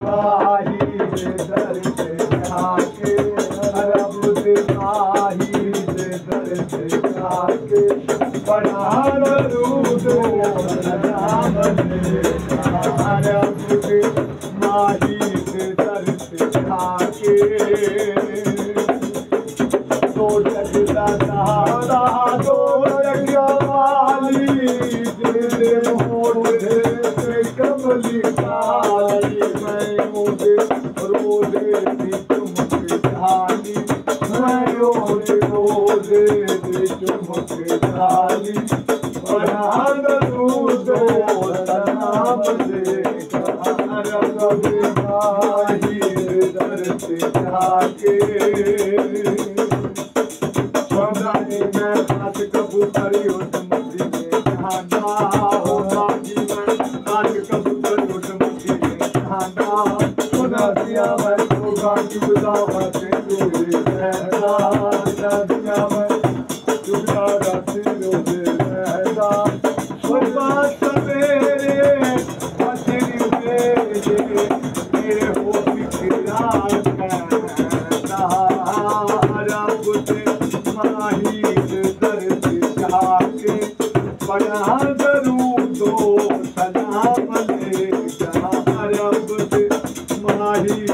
माही दे दर से जाके रब दे माही दे दर से जाके बड़ा दरूद सलाम दे रब दे माही दे दर से जाके तो जगदा सहारा तो जगया वाली दे मोड़ दे कमली काली मैं मुझे रोदे दी चुमके डाली मैं रोदे दी चुमके डाली बड़ा दरूद सलाम दे रब दे माही दर से जाके स्वदानी में बात कबूतरी उठ मुझी में जहाना हो बाजी में बात कबूतरी उठ मुझी में जहाना खुदा दिया मैं तो गाजी बुदावा से तुझे रहना खुदा दिया मैं तुझा राती रोजे रहना खुदा सवेरे बजरी मेरे हो फिक्रा कहना रब दे माही दे दर से जाके बड़ा दरूद सलाम दे रब दे माही